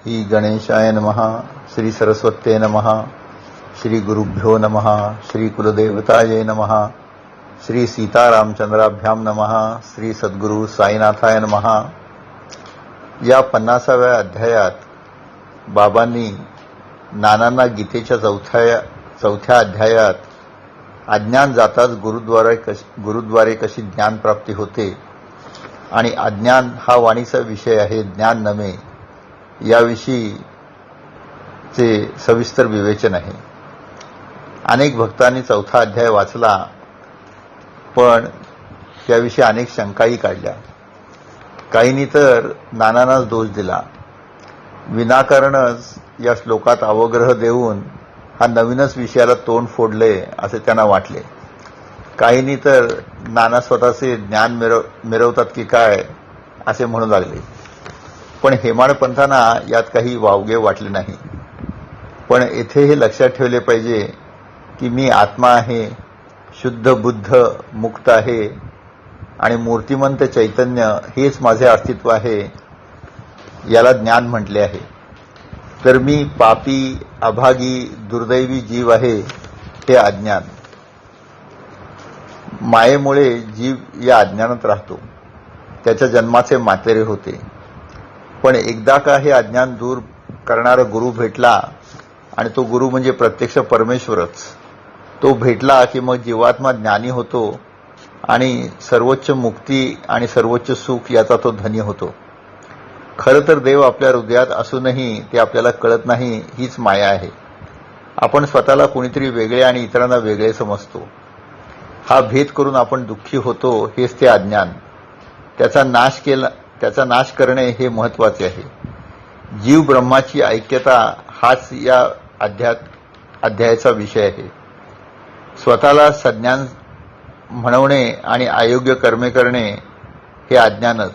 श्री गणेशाय नमः, श्री सरस्वत्यै नमः, श्री गुरुभ्यो नमः, श्री कुलदेवतायै नमः, श्री सीतारामचंद्राभ्याम नमः, श्री सद्गुरु साईनाथाय नमः. या 50व्या अध्यायात बाबांनी नानांना गीतेच्या चौथ्या अध्यायात अज्ञान जाताच गुरुद्वारे कशी ज्ञानप्राप्ती होते आणि अज्ञान हा वाणीचा विषय आहे, ज्ञान नव्हे, याविषयीचे सविस्तर विवेचन आहे. अनेक भक्तांनी चौथा अध्याय वाचला, पण त्याविषयी अनेक शंकाही काढल्या. काहींनी तर नानांनाच दोष दिला. विनाकारणच या श्लोकात अवग्रह देऊन हा नवीनच विषयाला तोंड फोडले असे त्यांना वाटले. काहींनी तर नाना स्वतःचे ज्ञान मिरवतात की काय असे म्हणू लागले. पण हेमाडपंथांना यात काही वावगे वाटले नाही. पण येथे हे लक्षात ठेवले पाहिजे की मी आत्मा आहे, शुद्ध बुद्ध मुक्त आहे आणि मूर्तिमंत चैतन्य हेच माझे अस्तित्व आहे, याला ज्ञान म्हटले आहे. तर मी पापी, अभागी, दुर्दैवी जीव आहे, हे अज्ञान. मायेमुळे जीव या अज्ञानात राहतो, त्याच्या जन्माचे मातेरे होते. पण एकदा का हे अज्ञान दूर करणारा गुरु भेटला, आणि तो गुरु म्हणजे प्रत्यक्ष परमेश्वरच, तो भेटला की मग जीवात्मा ज्ञानी होतो आणि सर्वोच्च मुक्ती आणि सर्वोच्च सुख याचा तो धनी होतो. खरं तर देव आपल्या हृदयात असूनही ते आपल्याला कळत नाही, हीच माया आहे. आपण स्वतःला कुणीतरी वेगळे आणि इतरांना वेगळे समजतो. हा भेद करून आपण दुःखी होतो, हेच ते अज्ञान. त्याचा नाश करणे हे महत्वाचे आहे. जीव ब्रह्माची ऐक्यता हाच या अध्यायाचा विषय आहे. स्वतःला सज्ञान म्हणवणे आणि अयोग्य कर्मे करणे हे अज्ञानच.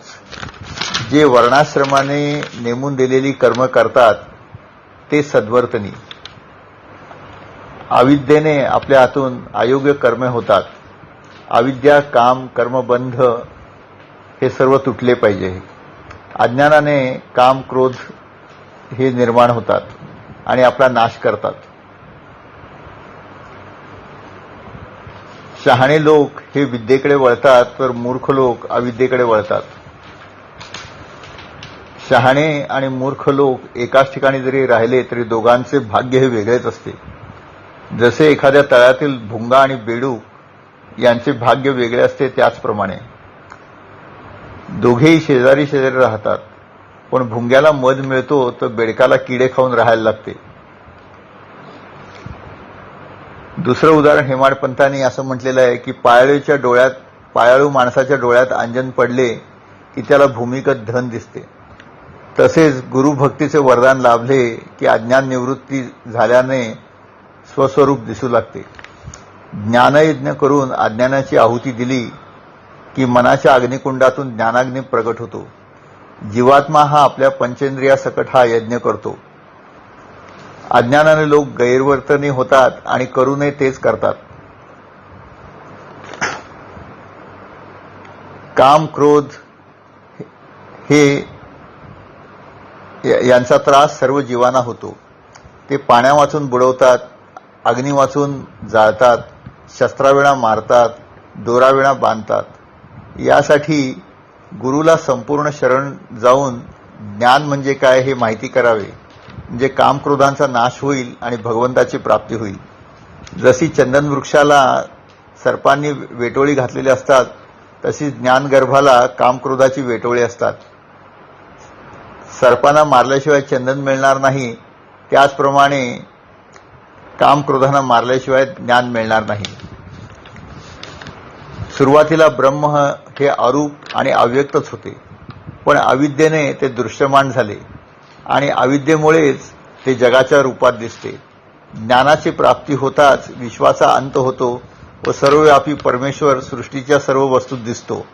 जे वर्णाश्रमाने नेमून दिलेली कर्म करतात ते सद्वर्तनी. अविद्येने आपल्या हातून अयोग्य कर्मे होतात. अविद्या, काम, कर्मबंध हे सर्व तुटले पाहिजे. अज्ञानाने काम, क्रोध हे निर्माण होतात आणि आपला नाश करतात. शहाणे लोक हे विद्येकडे वळतात, तर मूर्ख लोक अविद्येकडे वळतात. शहाणे आणि मूर्ख लोक एकाच ठिकाणी जरी राहिले तरी दोघांचे भाग्य हे वेगळेच असते. जसे एखाद्या तळ्यातील भुंगा आणि बेडूक यांचे भाग्य वेगळे असते, त्याचप्रमाणे दोघेही शेजारी राहतात. पण भुंग्याला मध मिळतो तर बेडकाला किडे खाऊन राहायला लागते. दुसरं उदाहरण हेमाडपंथांनी असं म्हटलेलं आहे की पायाळू माणसाच्या डोळ्यात अंजन पडले की त्याला भूमिगत धन दिसते. तसेच गुरुभक्तीचे वरदान लाभले की अज्ञान निवृत्ती झाल्याने स्वस्वरूप दिसू लागते. ज्ञानयज्ञ करून अज्ञानाची आहुती दिली की मनाच्या अग्निकुंडातून ज्ञानाग्नी प्रगट होतो. जीवात्मा हा आपल्या पंचेंद्रियासकट हा यज्ञ करतो. अज्ञानाने लोक गैरवर्तनी होतात आणि करू नये तेच करतात. काम, क्रोध हे यांचा त्रास सर्व जीवांना होतो. ते पाण्या वाचून बुडवतात, अग्नी वाचून जाळतात, शस्त्राविणा मारतात, दोराविणा बांधतात. यासाठी गुरुला संपूर्ण शरण जाऊन ज्ञान म्हणजे काय हे माहिती करावे, म्हणजे कामक्रोधांचा नाश होईल आणि भगवंताची प्राप्ती होईल. जशी चंदन वृक्षाला सर्पांनी वेटोळी घातलेली असतात, तशी ज्ञानगर्भाला कामक्रोधाची वेटोळी असतात. सर्पांना मारल्याशिवाय चंदन मिळणार नाही, त्याचप्रमाणे कामक्रोधांना मारल्याशिवाय ज्ञान मिळणार नाही. सुरुवातीला ब्रह्म हे अरूप आणि अव्यक्तच होते, पण अविद्येने ते दृश्यमान झाले आणि अविद्येमुळेच ते जगाच्या रूपात दिसते. ज्ञानाची प्राप्ती होताच विश्वाचा अंत होतो व सर्वव्यापी परमेश्वर सृष्टीच्या सर्व वस्तूत दिसतो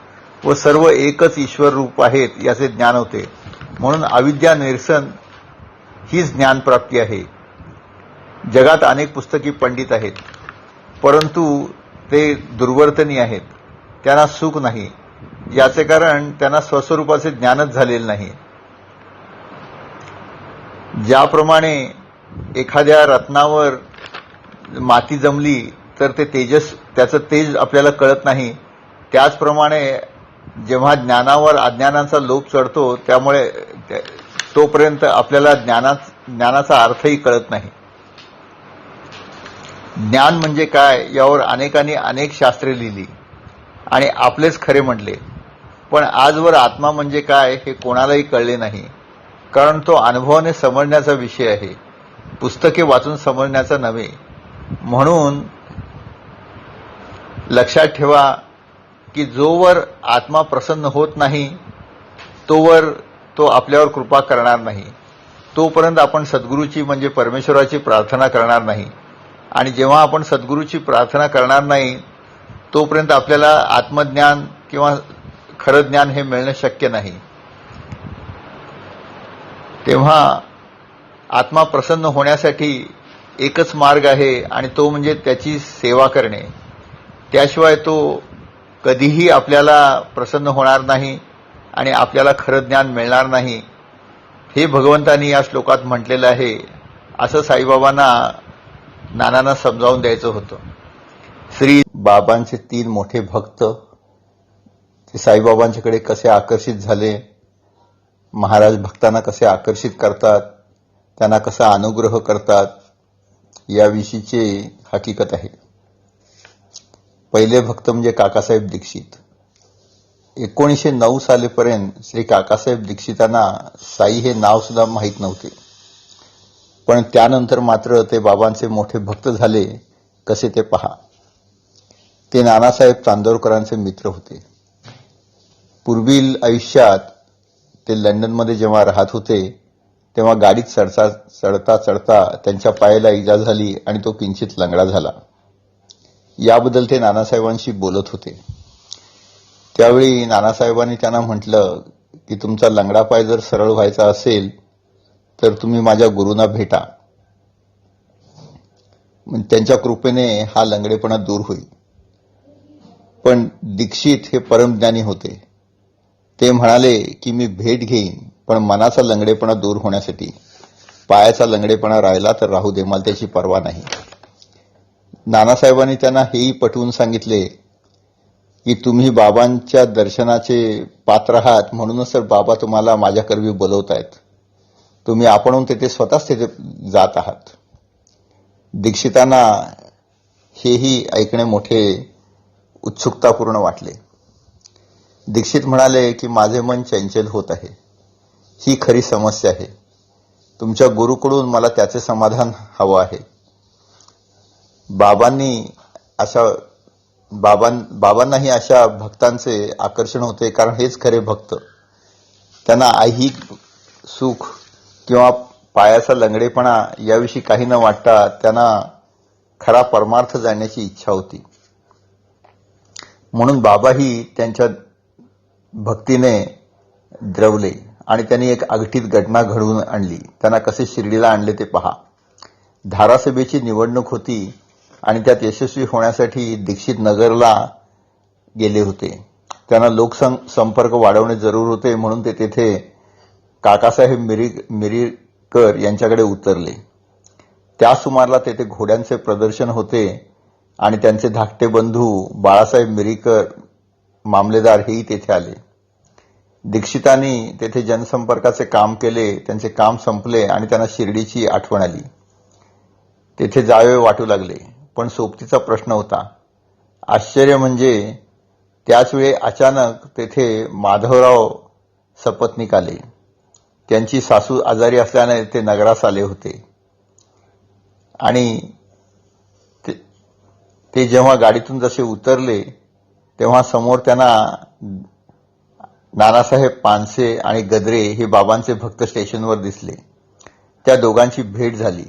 व सर्व एकच ईश्वर रूप आहेत याचे ज्ञान होते. म्हणून अविद्या निरसन हीच ज्ञानप्राप्ती आहे. जगात अनेक पुस्तकी पंडित आहेत, परंतु ते दुर्वर्तनी आहेत, त्यांना सुख नाही. याचे कारण त्यांना स्वस्वरूपाचे ज्ञानच झालेले नाही. ज्याप्रमाणे एखाद्या रत्नावर माती जमली तर त्याचं तेज आपल्याला कळत नाही, त्याचप्रमाणे जेव्हा ज्ञानावर अज्ञानाचा लोप चढतो त्यामुळे तोपर्यंत आपल्याला ज्ञानाचा अर्थही कळत नाही. ज्ञान म्हणजे काय यावर अनेकांनी अनेक शास्त्रे लिहिली आणि आपलेच खरे म्हटले, पण आजवर आत्मा म्हणजे काय हे कोणालाही कळले नाही, कारण तो अनुभवाने समजण्याचा विषय आहे, पुस्तके वाचून समजण्याचा नव्हे. म्हणून लक्षात ठेवा की जोवर आत्मा प्रसन्न होत नाही तोवर तो आपल्यावर कृपा करणार नाही, तोपर्यंत आपण सद्गुरूची म्हणजे परमेश्वराची प्रार्थना करणार नाही. आणि जेव्हा आपण सद्गुरूची प्रार्थना करणार नाही तोपर्यंत आपल्याला आत्मज्ञान किंवा खरं ज्ञान हे मिळणं शक्य नाही. तेव्हा आत्मा प्रसन्न होण्यासाठी एकच मार्ग आहे आणि तो म्हणजे त्याची सेवा करणे. त्याशिवाय तो कधीही आपल्याला प्रसन्न होणार नाही आणि आपल्याला खरं ज्ञान मिळणार नाही, हे भगवंतांनी या श्लोकात म्हटलेलं आहे. असं साईबाबांना नानांना समजावून द्यायचं होतं. श्री बाबांचे 3 मोठे भक्त ते साईबाबांच्याकडे कसे आकर्षित झाले, महाराज भक्तांना कसे आकर्षित करतात, त्यांना कसा अनुग्रह करतात, याविषयीचे हकीकत आहे. पहिले भक्त म्हणजे काकासाहेब दीक्षित. 1909 सालीपर्यंत श्री काकासाहेब दीक्षितांना साई हे नाव सुद्धा माहीत नव्हते, पण त्यानंतर मात्र ते बाबांचे मोठे भक्त झाले. कसे ते पहा. ते नानासाहेब चांदोरकरांचे मित्र होते. पूर्वील आयुष्यात ते लंडनमध्ये जेव्हा राहत होते तेव्हा गाडीत चढता चढता त्यांच्या पायाला इजा झाली आणि तो किंचित लंगडा झाला. याबद्दल ते नानासाहेबांशी बोलत होते. त्यावेळी नानासाहेबांनी त्यांना म्हटलं की तुमचा लंगडा पाय जर सरळ व्हायचा असेल तर तुम्ही माझ्या गुरूंना भेटा, त्यांच्या कृपेने हा लंगडेपणा दूर होईल. पण दीक्षित हे परमज्ञानी होते. ते म्हणाले की मी भेट घेईन, पण मनाचा लंगडेपणा दूर होण्यासाठी. पायाचा लंगडेपणा राहिला तर राहू दे, मला त्याची पर्वा नाही. नानासाहेबांनी त्यांना हेही पटवून सांगितले की तुम्ही बाबांच्या दर्शनाचे पात्र आहात, म्हणूनच तर बाबा तुम्हाला माझ्याकरवी बोलवतायत. तुम्ही आपणहून तेथे स्वतःच तेथे जात आहात. दीक्षितांना हेही ऐकणे मोठे उत्सुकतापूर्ण वाटले. दीक्षित म्हणाले की माझे मन चंचल होत आहे, ही खरी समस्या आहे. तुमच्या गुरुकडून मला त्याचे समाधान हवं आहे. बाबांनाही अशा भक्तांचे आकर्षण होते, कारण हेच खरे भक्त. त्यांना ऐहिक सुख किंवा पायाचा लंगडेपणा याविषयी काही न वाटता त्यांना खरा परमार्थ जाणण्याची इच्छा होती. म्हणून बाबाही त्यांच्या भक्तीने द्रवले आणि त्यांनी एक अगटीत घटना घडवून आणली. त्यांना कसे शिर्डीला आणले ते पहा. धारासभेची निवडणूक होती आणि त्यात यशस्वी होण्यासाठी दीक्षित नगरला गेले होते. त्यांना लोकसंपर्क वाढवणे जरूर होते, म्हणून ते तेथे काकासाहेब मिरीकर यांच्याकडे उतरले. त्या सुमारला तेथे घोड्यांचे प्रदर्शन होते आणि त्यांचे धाकटे बंधू बाळासाहेब मिरीकर मामलेदार हेही तेथे आले. दीक्षितांनी तेथे जनसंपर्काचे काम केले. त्यांचे काम संपले आणि त्यांना शिर्डीची आठवण आली. तेथे जावे वाटू लागले, पण सोबतीचा प्रश्न होता. आश्चर्य म्हणजे त्याचवेळी अचानक तेथे माधवराव सपत्नीक आले. त्यांची सासू आजारी असल्याने ते नगरास आले होते आणि ते जेव्हा गाडीतून जसे उतरले तेव्हा समोर त्यांना नानासाहेब पानसे आणि गद्रे हे बाबांचे भक्त स्टेशनवर दिसले. त्या दोघांची भेट झाली.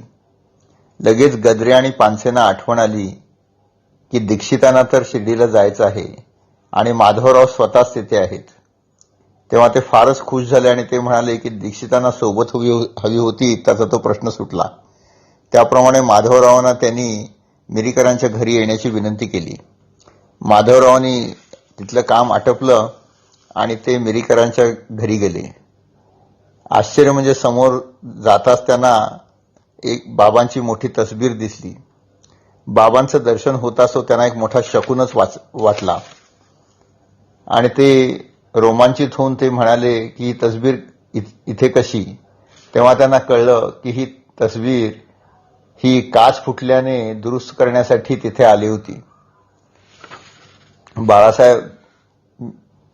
लगेच गद्रे आणि पानसेंना आठवण आली की दीक्षितांना तर शिर्डीला जायचं आहे आणि माधवराव स्वतःच तेथे आहेत. तेव्हा ते फारच खुश झाले आणि ते म्हणाले की दीक्षितांना सोबत हवी होती, त्याचा तो प्रश्न सुटला. त्याप्रमाणे माधवरावांना त्यांनी मिरीकरांच्या घरी येण्याची विनंती केली. माधवरावांनी तिथलं काम आटपलं आणि ते मिरीकरांच्या घरी गेले. आश्चर्य म्हणजे समोर जाताच त्यांना एक बाबांची मोठी तसबीर दिसली. बाबांचं दर्शन होताच त्यांना एक मोठा शकुनच वाटला आणि ते रोमांचित होऊन ते म्हणाले की ही तसबीर इथे कशी. तेव्हा त्यांना कळलं की ही तसबीर ही काच फुटल्याने दुरुस्त करण्यासाठी तिथे आली होती.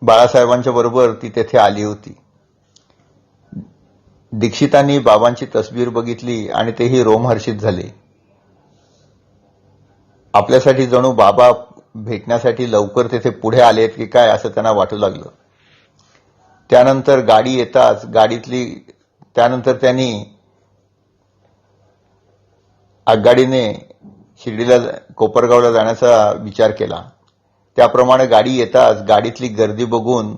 बाळासाहेबांच्या बरोबर ती तेथे आली होती. दीक्षितांनी बाबांची तसबीर बघितली आणि तेही रोमहर्षित झाले. आपल्यासाठी जणू बाबा भेटण्यासाठी लवकर तेथे पुढे आलेत की काय असं त्यांना वाटू लागलं. त्यानंतर गाडी येताच त्यानंतर त्यांनी आगगाडीने शिर्डीला कोपरगावला जाण्याचा विचार केला. त्याप्रमाणे गाडी येताच गाडीतली गर्दी बघून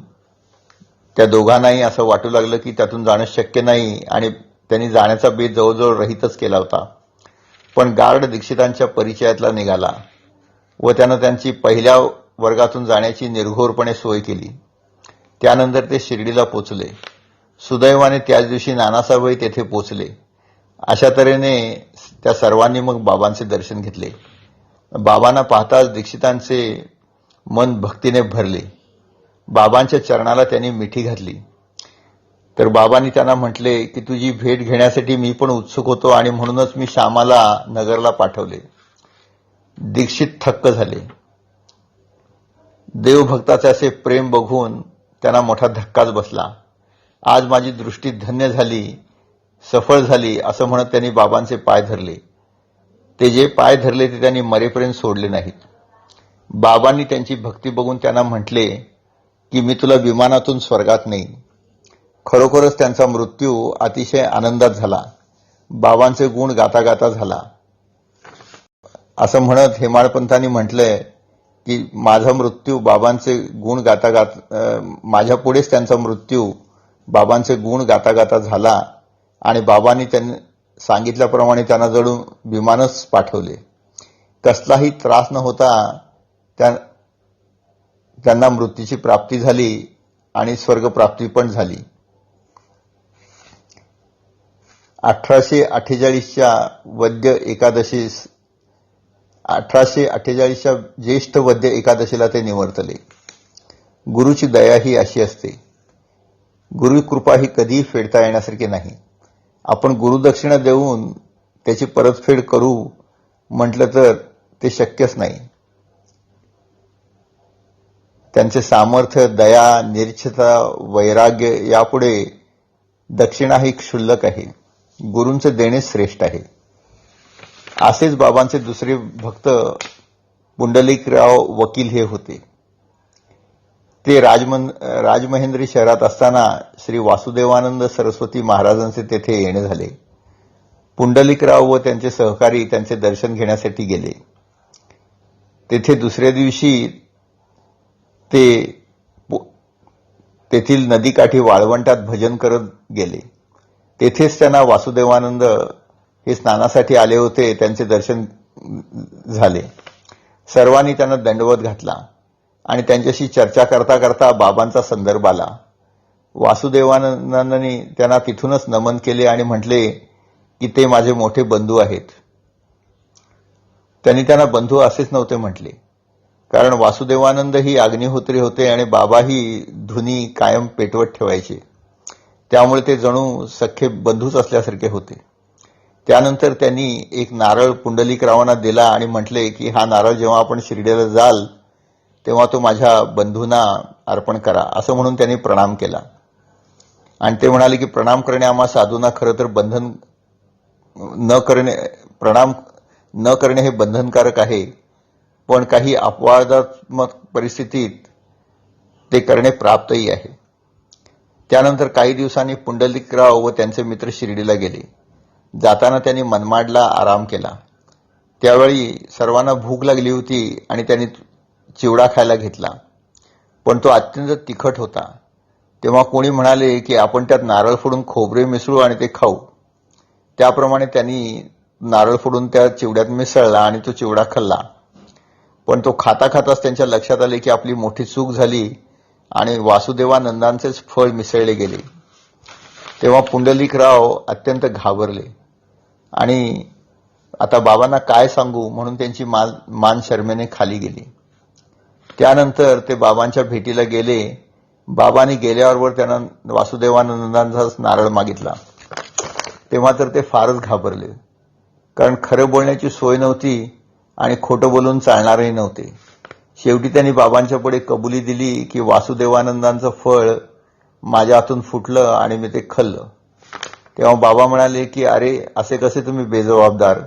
त्या दोघांनाही असं वाटू लागलं की त्यातून जाणं शक्य नाही आणि त्यांनी जाण्याचा बेत जवळजवळ रहितच केला होता. पण गार्ड दीक्षितांच्या परिचयातला निघाला व त्यानं त्यांची पहिल्या वर्गातून जाण्याची निर्घोरपणे सोय केली. त्यानंतर ते शिर्डीला पोचले. सुदैवाने त्याच दिवशी नानासाहेबही तेथे पोचले. अशा तऱ्हेने त्या सर्वांनी मग बाबांचे दर्शन घेतले. बाबांना पाहताच दीक्षितांचे मन भक्तीने भरले. बाबांच्या चरणाला त्यांनी मिठी घातली. तर बाबांनी त्यांना म्हटले की तुझी भेट घेण्यासाठी मी पण उत्सुक होतो आणि म्हणूनच मी श्यामाला नगरला पाठवले. दीक्षित थक्क झाले. देवभक्ताचे असे प्रेम बघून त्यांना मोठा धक्काच बसला. आज माझी दृष्टी धन्य झाली, सफळ झाली असं म्हणत त्यांनी बाबांचे पाय धरले. ते जे पाय धरले ते त्यांनी मरेपर्यंत सोडले नाहीत. बाबांनी त्यांची भक्ती बघून त्यांना म्हटले की मी तुला विमानातून स्वर्गात नेईन. खरोखरच त्यांचा मृत्यू अतिशय आनंदात झाला. बाबांचे गुण गाता गाता झाला. असं म्हणत हेमाडपंतांनी म्हटलंय की माझा मृत्यू बाबांचे गुण गाता माझ्या पुढेच त्यांचा मृत्यू बाबांचे गुण गाता गाता झाला आणि बाबांनी त्यांनी सांगितल्याप्रमाणे त्यांना जणू विमानच पाठवले. कसलाही त्रास न होता त्यांना मृत्यूची प्राप्ती झाली आणि स्वर्गप्राप्ती पण झाली. 1848च्या ज्येष्ठ वद्य एकादशीला ते निवर्तले. गुरुची दया ही अशी असते. गुरुकृपा ही कधीही फेडता येण्यासारखी नाही. आपण गुरुदक्षिणा देऊन त्याची परतफेड करू म्हटलं तर ते शक्यच नाही. त्यांचे सामर्थ्य, दया, निरीच्छता, वैराग्य यापुढे दक्षिणा ही क्षुल्लक आहे. गुरूंचे देणे श्रेष्ठ आहे. असेच बाबांचे दुसरे भक्त पुंडलिकराव वकील हे होते. ते राजमहेंद्री शहरात असताना श्री वासुदेवानंद सरस्वती महाराजांचे तेथे येणे झाले. पुंडलिकराव व त्यांचे सहकारी त्यांचे दर्शन घेण्यासाठी गेले. तेथे दुसऱ्या दिवशी ते तेथील नदीकाठी वाळवंटात भजन करत गेले. तेथेच त्यांना वासुदेवानंद हे स्नानासाठी आले होते. त्यांचे दर्शन झाले. सर्वांनी त्यांना दंडवत घातला आणि त्यांच्याशी चर्चा करता करता बाबांचा संदर्भ आला. वासुदेवानंदांनी त्यांना तिथूनच नमन केले आणि म्हटले की ते माझे मोठे बंधू आहेत. त्यांनी त्यांना बंधू असेच नव्हते म्हटले, कारण वासुदेवानंद ही अग्निहोत्री होते आणि बाबा ही धुनी कायम पेटवत ठेवायचे. त्यामुळे ते जणू सख्खे बंधूच असल्यासारखे होते. त्यानंतर त्यांनी एक नारळ पुंडलिकरावांना दिला आणि म्हटले की हा नारळ जेव्हा आपण शिर्डीला जाल तेव्हा तो माझ्या बंधूंना अर्पण करा. असं म्हणून त्यांनी प्रणाम केला आणि ते म्हणाले की प्रणाम करणे आम्हा साधूंना खरं तर प्रणाम न करणे हे बंधनकारक आहे, पण काही अपवादात्मक परिस्थितीत ते करणे प्राप्तही आहे. त्यानंतर काही दिवसांनी पुंडलिकराव व त्यांचे मित्र शिर्डीला गेले. जाताना त्यांनी मनमाडला आराम केला. त्यावेळी सर्वांना भूक लागली होती आणि त्यांनी चिवडा खायला घेतला, पण तो अत्यंत तिखट होता. तेव्हा कोणी म्हणाले की आपण त्यात नारळ फोडून खोबरे मिसळू आणि ते खाऊ. त्याप्रमाणे त्यांनी नारळ फोडून त्या चिवड्यात मिसळला आणि तो चिवडा खाल्ला. पण तो खाता खाताच त्यांच्या लक्षात आले की आपली मोठी चूक झाली आणि वासुदेवानंदांचेच फळ मिसळले गेले. तेव्हा पुंडलिकराव अत्यंत घाबरले आणि आता बाबांना काय सांगू म्हणून त्यांची मान शरमेने खाली गेली. त्यानंतर ते बाबांच्या भेटीला गेले. बाबांनी गेल्यावर त्यांना वासुदेवानंदांचा नारळ मागितला. तेव्हा तर ते फारच घाबरले, कारण खरं बोलण्याची सोय नव्हती आणि खोटं बोलून चालणारही नव्हते. शेवटी त्यांनी बाबांच्या पुढे कबुली दिली की वासुदेवानंदांचं फळ माझ्या हातून फुटलं आणि मी ते खाल्लं. तेव्हा बाबा म्हणाले की अरे, असे कसे तुम्ही बेजबाबदार.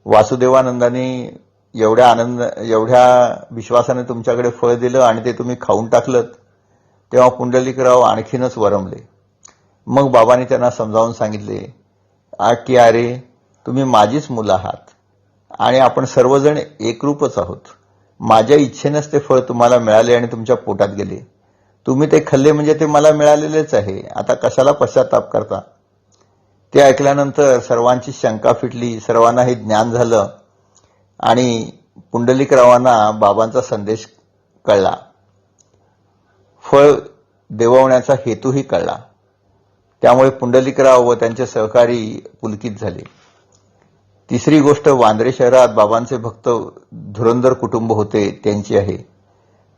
वासुदेवानंदांनी एवढ्या विश्वासाने तुमच्याकडे फळ दिलं आणि ते तुम्ही खाऊन टाकलं. तेव्हा पुंडलिकराव आणखीनच वरमले. मग बाबांनी त्यांना समजावून सांगितले की अरे, तुम्ही माझीच मुलं आहात आणि आपण सर्वजण एकरूपच आहोत. माझ्या इच्छेनेच ते फळ तुम्हाला मिळाले आणि तुमच्या पोटात गेले. तुम्ही ते खाल्ले म्हणजे ते मला मिळालेलेच आहे. आता कशाला पश्चाताप करता. ते ऐकल्यानंतर सर्वांची शंका फिटली. सर्वांना हे ज्ञान झालं आणि पुंडलिकरावांना बाबांचा संदेश कळला. फळ देववण्याचा हेतूही कळला. त्यामुळे पुंडलिकराव व त्यांचे सहकारी पुलकित झाले. तिसरी गोष्ट, वांद्रे शहरात बाबांचे भक्त धुरंधर कुटुंब होते त्यांची आहे.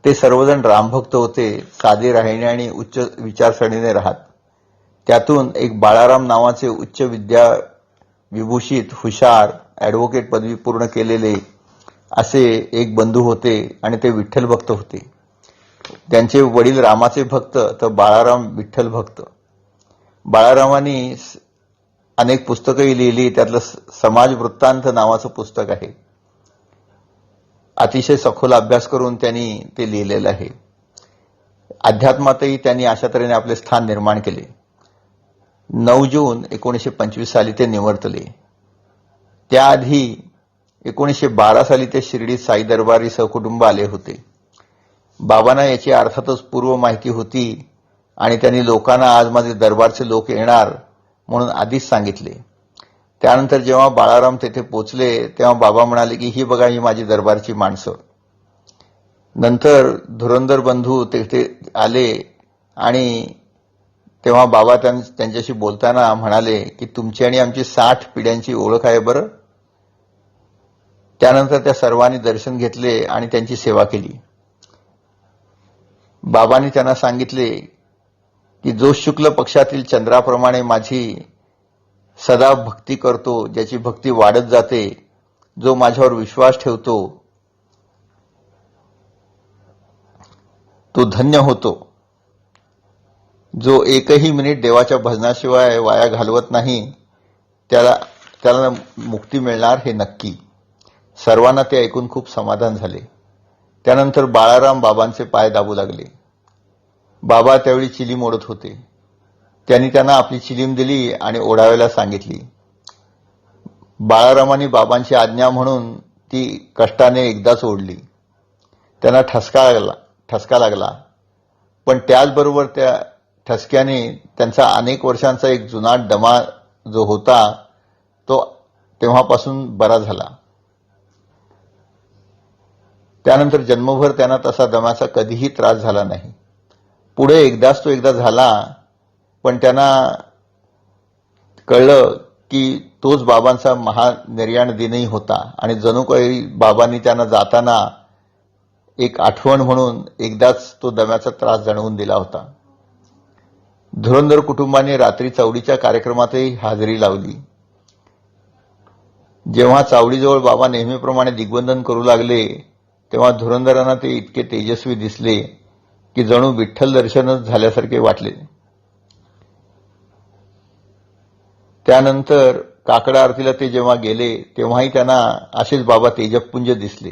ते सर्वजण रामभक्त होते. साधी राहणी आणि उच्च विचारसरणीने राहत. त्यातून एक बाळाराम नावाचे उच्च विद्या विभूषित, हुशार, ॲडव्होकेट पदवी पूर्ण केलेले असे एक बंधू होते आणि ते विठ्ठल भक्त होते. त्यांचे वडील रामाचे भक्त तर बाळाराम विठ्ठल भक्त. बाळारामांनी अनेक पुस्तकंही लिहिली. त्यातलं समाज वृत्तांत नावाचं पुस्तक आहे. अतिशय सखोल अभ्यास करून त्यांनी ते लिहिलेलं आहे. अध्यात्मातही त्यांनी अशा तऱ्हेने आपले स्थान निर्माण केले. 9 जून 1925 साली ते निवर्तले. त्याआधी 1912 साली ते शिर्डीत साई दरबारी सहकुटुंब आले होते. बाबांना याची अर्थातच पूर्व माहिती होती आणि त्यांनी लोकांना आज माझे दरबारचे लोक येणार म्हणून आधीच सांगितले. त्यानंतर जेव्हा बाळाराम तेथे पोचले तेव्हा बाबा म्हणाले की ही बघा, ही माझी दरबारची माणसं. नंतर धुरंधर बंधू तेथे आले आणि तेव्हा बाबा त्यांच्याशी बोलताना म्हणाले की तुमची आणि आमची 60 पिढ्यांची ओळख आहे बरं. त्यानंतर त्या सर्वांनी दर्शन घेतले आणि त्यांची सेवा केली. बाबांनी त्यांना सांगितले की जो शुक्ल पक्षातील चंद्राप्रमाणे माझी सदा भक्ती करतो, ज्याची भक्ती वाढत जाते, जो माझ्यावर विश्वास ठेवतो, तो धन्य होतो. जो एकही मिनिट देवाच्या भजनाशिवाय वाया घालवत नाही, त्याला मुक्ती मिळणार हे नक्की. सर्वांना ते ऐकून खूप समाधान झाले. त्यानंतर बाळाराम बाबांचे पाय दाबू लागले. बाबा त्यावेळी चिलीम ओढत होते. त्यांनी त्यांना आपली चिलीम दिली आणि ओढावायला सांगितली. बाळारामांनी बाबांची आज्ञा म्हणून ती कष्टाने एकदाच ओढली. त्यांना ठसका लागला, पण त्याचबरोबर त्या ठसक्याने त्यांचा अनेक वर्षांचा एक जुनाट दमा जो होता तो तेव्हापासून बरा झाला. त्यानंतर जन्मभर त्यांना तसा दम्याचा कधीही त्रास झाला नाही. पुढे एकदा झाला, पण त्यांना कळलं की तोच बाबांचा महानिर्याण दिनही होता आणि जणू काही बाबांनी त्यांना जाताना एक आठवण म्हणून एकदाच तो दम्याचा त्रास जाणवून दिला होता. धुरंधर कुटुंबाने रात्री चावडीच्या कार्यक्रमातही हाजरी लावली. जेव्हा चावडीजवळ बाबा नेहमीप्रमाणे दिग्बंधन करू लागले तेव्हा धुरंधरांना ते इतके तेजस्वी दिसले की जणू विठ्ठल दर्शनच झाल्यासारखे वाटले. त्यानंतर काकडा आरतीला ते जेव्हा गेले तेव्हाही त्यांना असेच बाबा तेजपुंज दिसले.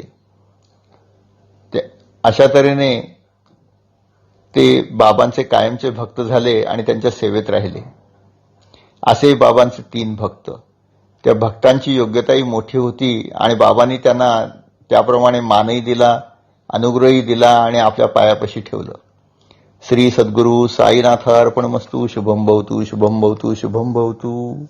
अशा तऱ्हेने ते बाबांचे कायमचे भक्त झाले आणि त्यांच्या सेवेत राहिले. असे बाबांचे 3 भक्त. त्या भक्तांची योग्यताही मोठी होती आणि बाबांनी त्यांना त्याप्रमाणे मानही दिला, अनुग्रहही दिला आणि आपल्या पायापाशी ठेवलं. श्री सद्गुरू साईनाथ अर्पणमस्तु. शुभम भवतु, शुभम भवतु, शुभम भवतु.